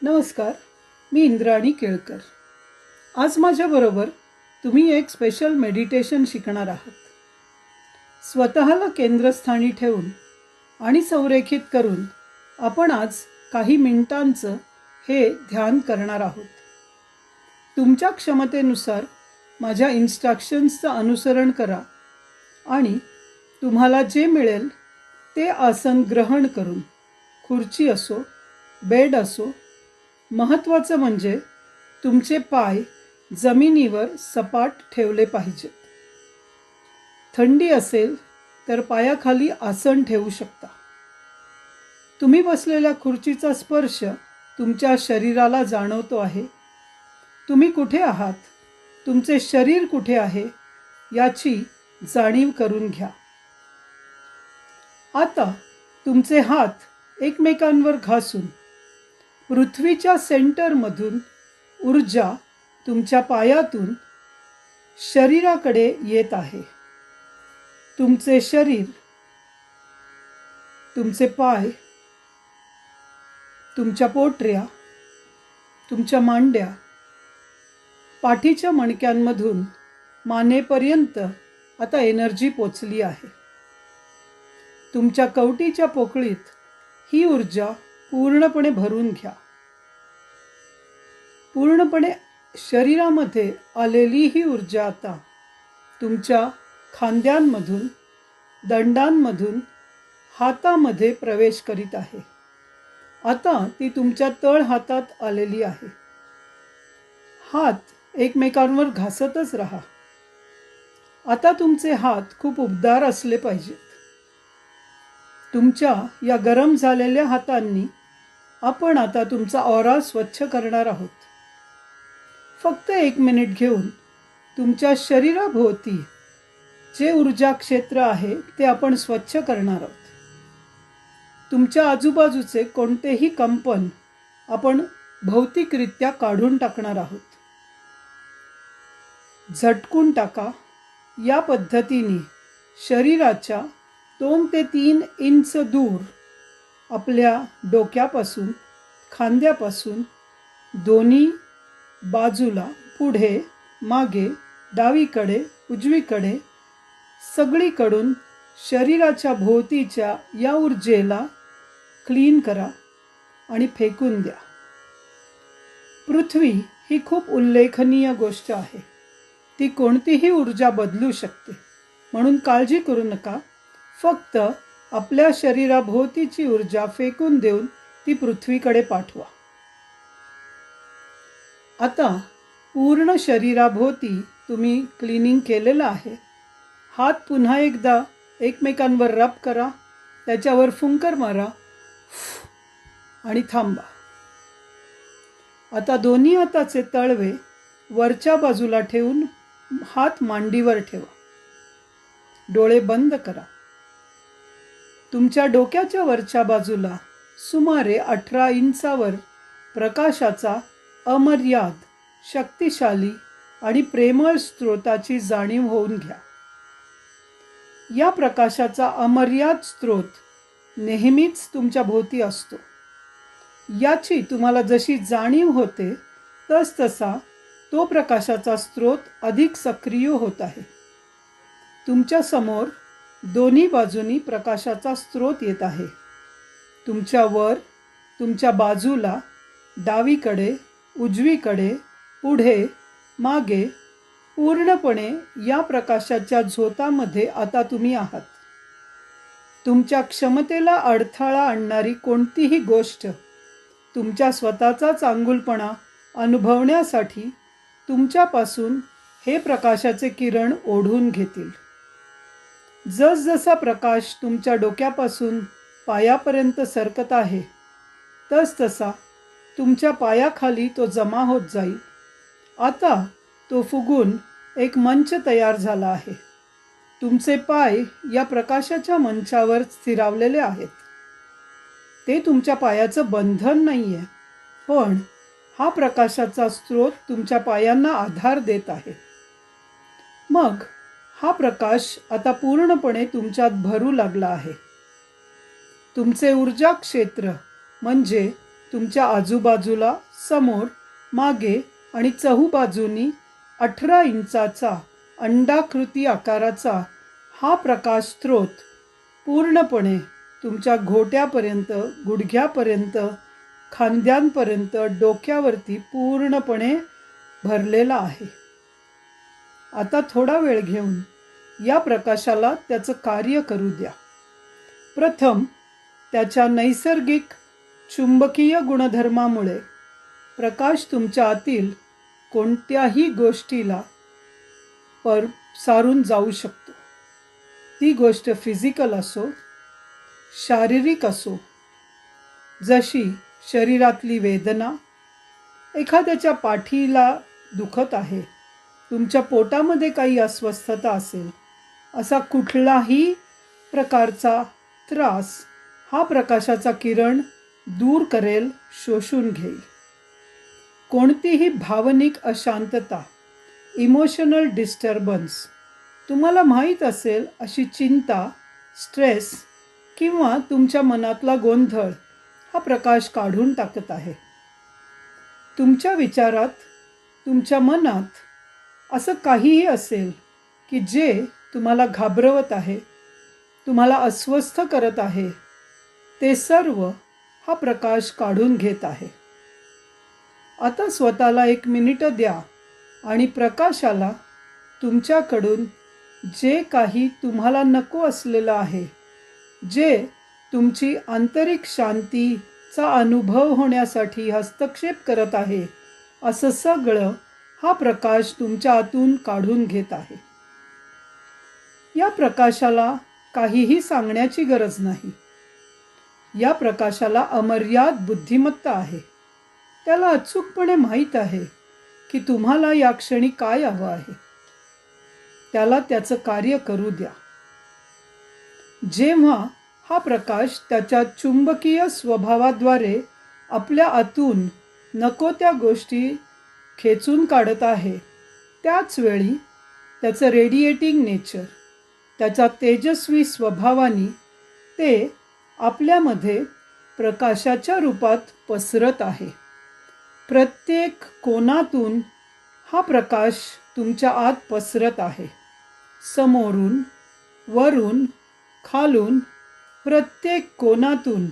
नमस्कार. मी इंद्राणी केळकर. आज माझ्याबरोबर तुम्ही एक स्पेशल मेडिटेशन शिकणार आहात. स्वतःला केंद्रस्थानी ठेवून आणि संरेखित करून आपण आज काही मिनिटांचं हे ध्यान करणार आहोत. तुमच्या क्षमतेनुसार माझ्या इन्स्ट्रक्शन्सचं अनुसरण करा आणि तुम्हाला जे मिळेल ते आसन ग्रहण करून, खुर्ची असो, बेड असो, महत्त्वाचं म्हणजे तुमचे पाय जमिनीवर सपाट ठेवले पाहिजेत. थंडी असेल तर पायाखाली आसन ठेवू शकता. तुम्ही बसलेल्या खुर्चीचा स्पर्श तुमच्या शरीराला जाणवतो आहे. तुम्ही कुठे आहात, तुमचे शरीर कुठे आहे याची जाणीव करून घ्या. आता तुमचे हात एकमेकांवर घासून पृथ्वीच्या सेंटरमधून ऊर्जा तुमच्या पायातून शरीराकडे येत आहे. तुमचे शरीर, तुमचे पाय, तुमच्या पोटऱ्या, तुमच्या मांड्या, पाठीच्या मणक्यांमधून मानेपर्यंत आता एनर्जी पोचली आहे. तुमच्या कवटीच्या पोकळीत ही ऊर्जा पूर्णपणे भरून घ्या. पूर्णपणे शरीरामध्ये आलेली ही ऊर्जा आता तुमच्या खांद्यांमधून, दंडांमधून हातामध्ये प्रवेश करीत आहे. आता ती तुमच्या तळ हातात आलेली आहे. हात एकमेकांवर घासतच राहा. आता तुमचे हात खूप उबदार असले पाहिजेत. तुमच्या या गरम झालेल्या हातांनी आपण आता तुमचा ऑरा स्वच्छ करणार आहोत. फक्त 1 मिनिट घेऊन तुमच्या शरीराभोवती जे ऊर्जा क्षेत्र आहे ते आपण स्वच्छ करणार आहोत. तुमच्या आजूबाजूचे कोणतेही कंपन आपण भौतिकरित्या काढून टाकणार आहोत. झटकून टाका. या पद्धतीने शरीराच्या 2 ते 3 इंच दूर आपल्या डोक्यापासून, खांद्यापासून, दोन्ही बाजूला, पुढे, मागे, डावीकडे, उजवीकडे, सगळीकडून शरीराच्या भोवतीच्या या ऊर्जेला क्लीन करा आणि फेकून द्या. पृथ्वी ही खूप उल्लेखनीय गोष्ट आहे. ती कोणतीही ऊर्जा बदलू शकते, म्हणून काळजी करू नका. फक्त आपल्या शरीराभोवतीची ऊर्जा फेकून देऊन ती पृथ्वीकडे पाठवा. आता पूर्ण शरीराभोवती तुम्ही क्लिनिंग केलेलं आहे. हात पुन्हा एकदा एकमेकांवर रब करा, त्याच्यावर फुंकर मारा आणि थांबा. आता दोन्ही हाताचे तळवे वरच्या बाजूला ठेवून हात मांडीवर ठेवा. डोळे बंद करा. तुमच्या डोक्याच्या वरच्या बाजूला सुमारे 18 इंचावर प्रकाशाचा अमर्याद, शक्तिशाली आणि प्रेमळ स्रोताची जाणीव होऊन घ्या. या प्रकाशाचा अमर्याद स्रोत नेहमीच तुमच्या भोवती असतो. याची तुम्हाला जशी जाणीव होते तसतसा तो प्रकाशाचा स्रोत अधिक सक्रिय होत आहे. तुमच्या समोर दोन्ही बाजूनी प्रकाशाचा स्रोत येत आहे. तुमच्या वर, तुमच्या बाजूला, डावीकडे, उजवीकडे, पुढे, मागे, पूर्णपणे या प्रकाशाच्या झोतामध्ये आता तुम्ही आहात. तुमच्या क्षमतेला अडथळा आणणारी कोणतीही गोष्ट तुमच्या स्वतःचा चांगुलपणा अनुभवण्यासाठी तुमच्यापासून हे प्रकाशाचे किरण ओढून घेतील. जसजसा प्रकाश तुमच्या डोक्यापासून पायापर्यंत सरकत आहे तसतसा तुमच्या पायाखाली तो जमा होत जाईल. आता तो फुगून एक मंच तयार झाला आहे. तुमचे पाय या प्रकाशाच्या मंचावर स्थिरावलेले आहेत. ते तुमच्या पायाचं बंधन नाही आहे, पण हा प्रकाशाचा स्रोत तुमच्या पायांना आधार देत आहे. मग हा प्रकाश आता पूर्णपणे तुमच्यात भरू लागला आहे. तुमचे ऊर्जा क्षेत्र म्हणजे तुमच्या आजूबाजूला, समोर, मागे आणि चहूबाजूंनी 18 इंचाचा अंडाकृती आकाराचा हा प्रकाश स्रोत पूर्णपणे तुमच्या घोट्यापर्यंत, गुडघ्यापर्यंत, खांद्यांपर्यंत, डोक्यावरती पूर्णपणे भरलेला आहे. आता थोडा वेळ घेऊन या प्रकाशाला त्याचं कार्य करू द्या. प्रथम त्याच्या नैसर्गिक चुंबकीय गुणधर्मामुळे प्रकाश तुमच्या आतील कोणत्याही गोष्टीला सारून जाऊ शकतो. ती गोष्ट फिजिकल असो, शारीरिक असो, जशी शरीरातली वेदना, एखाद्याच्या पाठीला दुखत आहे, तुमच्या पोटामध्ये काही अस्वस्थता असेल, असा कुठलाही प्रकारचा त्रास हा प्रकाशाचा किरण दूर करेल, शोषून घेईल. कोणतीही भावनिक अशांतता, इमोशनल डिस्टर्बन्स, तुम्हाला माहीत असेल अशी चिंता, स्ट्रेस किंवा तुमच्या मनातला गोंधळ हा प्रकाश काढून टाकत आहे. तुमच्या विचारात, तुमच्या मनात असं काहीही असेल की जे तुम्हाला घाबरवत आहे, तुम्हाला अस्वस्थ करत आहे, ते सर्व हा प्रकाश काढून घेत आहे. आता स्वतःला 1 मिनिट द्या आणि प्रकाशाला तुमच्याकडून जे काही तुम्हाला नको असलेलं आहे, जे तुमची आंतरिक शांतीचा अनुभव होण्यासाठी हस्तक्षेप करत आहे, असं सगळं हा प्रकाश तुमच्या आतून काढून घेत आहे. या प्रकाशाला काहीही सांगण्याची गरज नाही. या प्रकाशाला अमर्याद बुद्धिमत्ता आहे. त्याला अचूकपणे माहीत आहे की तुम्हाला या क्षणी काय हवं आहे. त्याला त्याचं कार्य करू द्या. जेव्हा हा प्रकाश त्याच्या चुंबकीय स्वभावाद्वारे आपल्या आतून नको त्या गोष्टी खेचून काढत आहे, त्याच वेळी त्याचं रेडिएटिंग नेचर, त्याच्या तेजस्वी स्वभावाने ते आपल्यामध्ये प्रकाशाच्या रूपात पसरत आहे. प्रत्येक कोनातून हा प्रकाश तुमच्या आत पसरत आहे. समोरून, वरून, खालून, प्रत्येक कोनातून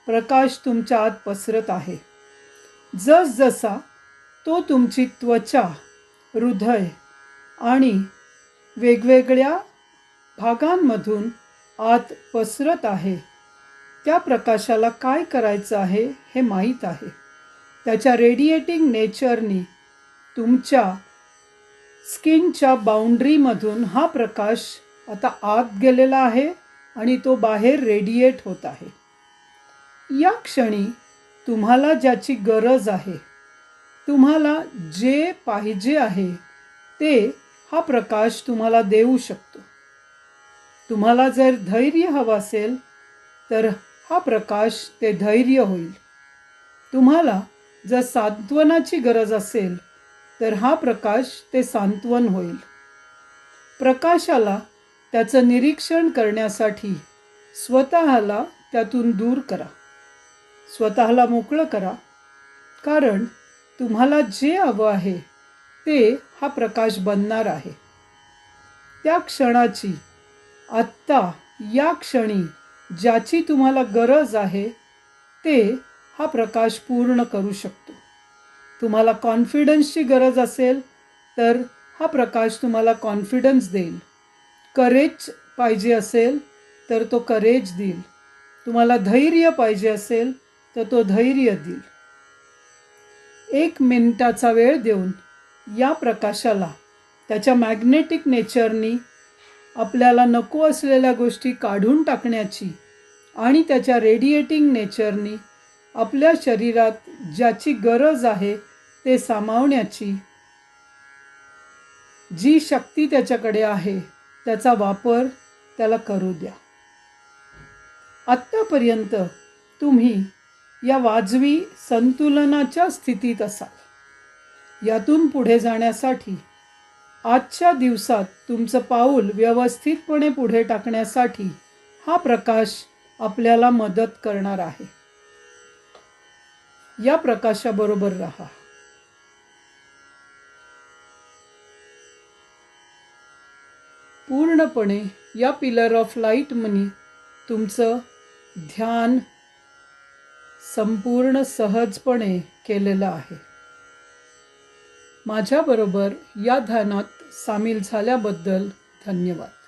प्रकाश तुमच्या आत पसरत आहे. जसजसा तो तुमची त्वचा, हृदय आणि वेगवेगळ्या भागांमधून आत पसरत आहे, त्या प्रकाशाला काय करायचं आहे हे माहीत आहे. त्याच्या रेडिएटिंग नेचरनी तुमच्या स्किनच्या बाउंड्रीमधून हा प्रकाश आता आत गेलेला आहे आणि तो बाहेर रेडिएट होत आहे. या क्षणी तुम्हाला ज्याची गरज आहे, तुम्हाला जे पाहिजे आहे, ते हा प्रकाश तुम्हाला देऊ शकतो. तुम्हाला जर धैर्य हवं असेल तर हा प्रकाश ते धैर्य होईल. तुम्हाला जर सांत्वनाची गरज असेल तर हा प्रकाश ते सांत्वन होईल. प्रकाशाला त्याचं निरीक्षण करण्यासाठी स्वतःला त्यातून दूर करा. स्वतःला मोकळं करा, कारण तुम्हाला जे हवं आहे ते हा प्रकाश बनणार आहे. त्या क्षणाची, आत्ता या क्षणी ज्याची तुम्हाला गरज आहे ते हा प्रकाश पूर्ण करू शकतो. तुम्हाला कॉन्फिडन्सची गरज असेल तर हा प्रकाश तुम्हाला कॉन्फिडन्स देईल. करेज पाहिजे असेल तर तो करेज देईल. तुम्हाला धैर्य पाहिजे असेल तर तो धैर्य देईल. 1 मिनिटाचा वेळ देऊन या प्रकाशाला त्याच्या मॅग्नेटिक नेचरनी आपल्याला नको असलेल्या गोष्टी काढून टाकण्याची आणि त्याच्या रेडिएटिंग नेचरनी आपल्या शरीरात ज्याची गरज आहे ते सामावण्याची जी शक्ती त्याच्याकडे आहे त्याचा वापर त्याला करू द्या. आत्तापर्यंत तुम्ही या वाजवी संतुलनाच्या स्थितीत असाल. यातून पुढे जाण्यासाठी, आजच्या दिवसात तुमचं पाऊल व्यवस्थितपणे पुढे टाकण्यासाठी हा प्रकाश आपल्याला मदत करणार आहे. या प्रकाशाबरोबर राहा. पूर्णपणे या पिलर ऑफ लाईट मनी तुमचं ध्यान संपूर्ण सहजपणे केलेलं आहे. माझ्याबरोबर या ध्यानात सामील झाल्याबद्दल धन्यवाद.